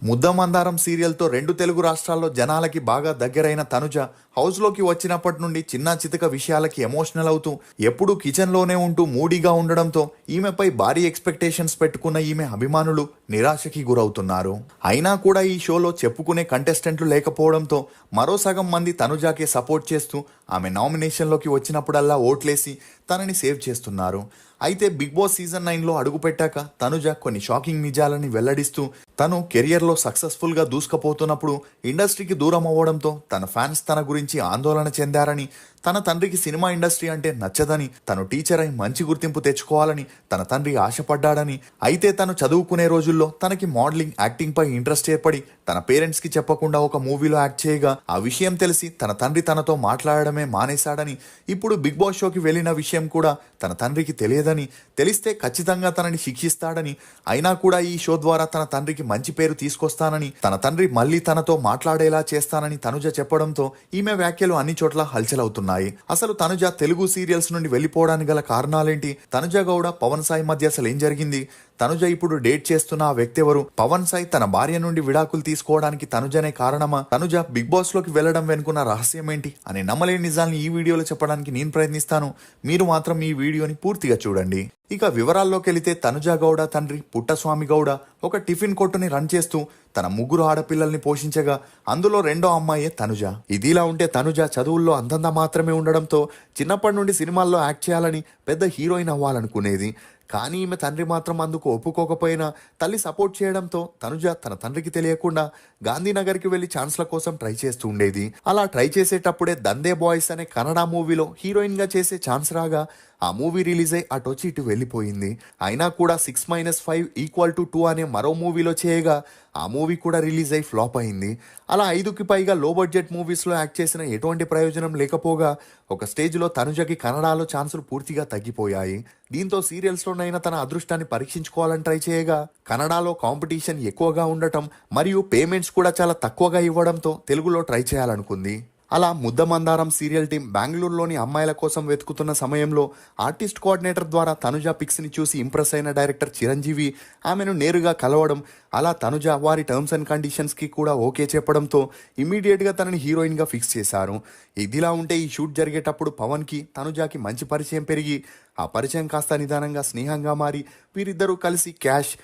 ముద్దమందారం సీరియల్తో రెండు తెలుగు రాష్ట్రాల్లో జనాలకి బాగా దగ్గరైన తనుజ హౌస్లోకి వచ్చినప్పటి నుండి చిన్న చితక విషయాలకి ఎమోషనల్ అవుతూ ఎప్పుడూ కిచెన్లోనే ఉంటూ మూడీగా ఉండడంతో ఈమెపై భారీ ఎక్స్పెక్టేషన్స్ పెట్టుకున్న ఈమె అభిమానులు నిరాశకి గురవుతున్నారు. అయినా కూడా ఈ షోలో చెప్పుకునే కంటెస్టెంట్లు లేకపోవడంతో మరో సగం మంది తనుజాకే సపోర్ట్ చేస్తూ ఆమె నామినేషన్లోకి వచ్చినప్పుడల్లా ఓట్లేసి తనని సేవ్ చేస్తున్నారు. అయితే బిగ్ బాస్ సీజన్ 9లో అడుగుపెట్టాక తనుజ కొన్ని షాకింగ్ నిజాలని వెల్లడిస్తూ తను కెరియర్లో సక్సెస్ఫుల్గా దూసుకుపోతున్నప్పుడు ఇండస్ట్రీకి దూరం అవ్వడంతో తన ఫ్యాన్స్ తన గురించి ఆందోళన చెందారని, తన తండ్రికి సినిమా ఇండస్ట్రీ అంటే నచ్చదని, తను టీచర్ అయి మంచి గుర్తింపు తెచ్చుకోవాలని తన తండ్రి ఆశపడ్డాడని, అయితే తను చదువుకునే రోజుల్లో తనకి మోడలింగ్, యాక్టింగ్ పై ఇంట్రెస్ట్ ఏర్పడి తన పేరెంట్స్ కి చెప్పకుండా ఒక మూవీలో యాక్ట్ చేయగా ఆ విషయం తెలిసి తన తండ్రి తనతో మాట్లాడడమే మానేశాడని, ఇప్పుడు బిగ్ బాస్ షోకి వెళ్లిన విషయం కూడా తన తండ్రికి తెలియదని, తెలిస్తే ఖచ్చితంగా తనని శిక్షిస్తాడని, అయినా కూడా ఈ షో ద్వారా తన తండ్రికి మంచి పేరు తీసుకొస్తానని, తన తండ్రి మళ్ళీ తనతో మాట్లాడేలా చేస్తానని తనుజ చెప్పడంతో ఈమె వ్యాఖ్యలు అన్ని చోట్ల హల్చల్ అవుతున్నాయి. అసలు తనుజ తెలుగు సీరియల్స్ నుండి వెళ్లిపోవడానికి గల కారణాలేంటి? తనుజ గౌడ పవన్ సాయి మధ్య అసలు ఏం జరిగింది? తనుజ ఇప్పుడు డేట్ చేస్తున్న ఆ వ్యక్తి ఎవరు? పవన్ సాయి తన భార్య నుండి విడాకులు తీసుకోవడానికి తనుజనే కారణమా? తనుజ బిగ్ బాస్ లోకి వెళ్లడం వెనుకున్న రహస్యం ఏంటి అనే నమ్మలేని నిజాల్ని ఈ వీడియోలో చెప్పడానికి నేను ప్రయత్నిస్తాను. మీరు మాత్రం ఈ వీడియోని పూర్తిగా చూడండి. ఇక వివరాల్లోకి వెళితే తనుజ గౌడ తండ్రి పుట్టస్వామి గౌడ ఒక టిఫిన్ కొట్టుని రన్ చేస్తూ తన ముగ్గురు ఆడపిల్లల్ని పోషించగా అందులో రెండో అమ్మాయే తనుజ. ఇదిలా ఉంటే తనుజ చదువుల్లో అంతంత మాత్రమే ఉండడంతో చిన్నప్పటి నుండి సినిమాల్లో యాక్ట్ చేయాలని, పెద్ద హీరోయిన్ అవ్వాలనుకునేది. కానీ ఈమె తండ్రి మాత్రం అందుకు ఒప్పుకోకపోయినా తల్లి సపోర్ట్ చేయడంతో తనుజ తన తండ్రికి తెలియకుండా గాంధీనగర్కి వెళ్లి ఛాన్స్ల కోసం ట్రై చేస్తూ ఉండేది. అలా ట్రై చేసేటప్పుడే దందే బాయ్స్ అనే కన్నడ మూవీలో హీరోయిన్ గా చేసే ఛాన్స్ రాగా ఆ మూవీ రిలీజ్ అయి అటొచ్చి ఇటు వెళ్ళిపోయింది. అయినా కూడా 6-5 = 2 అనే మరో మూవీలో చేయగా ఆ మూవీ కూడా రిలీజ్ అయి ఫ్లాప్ అయింది. అలా 5కి పైగా లో బడ్జెట్ మూవీస్లో యాక్ట్ చేసిన ఎటువంటి ప్రయోజనం లేకపోగా ఒక స్టేజ్లో తనుజకి కన్నడలో ఛాన్సులు పూర్తిగా తగ్గిపోయాయి. దీంతో సీరియల్స్లోనైనా తన అదృష్టాన్ని పరీక్షించుకోవాలని ట్రై చేయగా కన్నడలో కాంపిటీషన్ ఎక్కువగా ఉండటం మరియు పేమెంట్స్ కూడా చాలా తక్కువగా ఇవ్వడంతో తెలుగులో ట్రై చేయాలనుకుంది. అలా ముద్దమందారం సీరియల్ టీం బెంగళూరులోని అమ్మాయిల కోసం వెతుకుతున్న సమయంలో ఆర్టిస్ట్ కోఆర్డినేటర్ ద్వారా తనుజ పిక్స్ని చూసి ఇంప్రెస్ అయిన డైరెక్టర్ చిరంజీవి ఆమెను నేరుగా కలవడం, అలా తనుజ వారి టర్మ్స్ అండ్ కండిషన్స్కి కూడా ఓకే చెప్పడంతో ఇమీడియట్గా తనని హీరోయిన్గా ఫిక్స్ చేశారు. ఇదిలా ఉంటే ఈ షూట్ జరిగేటప్పుడు పవన్కి తనుజకి మంచి పరిచయం పెరిగి ఆ పరిచయం కాస్త నిదానంగా స్నేహంగా మారి వీరిద్దరూ కలిసి క్యాష్,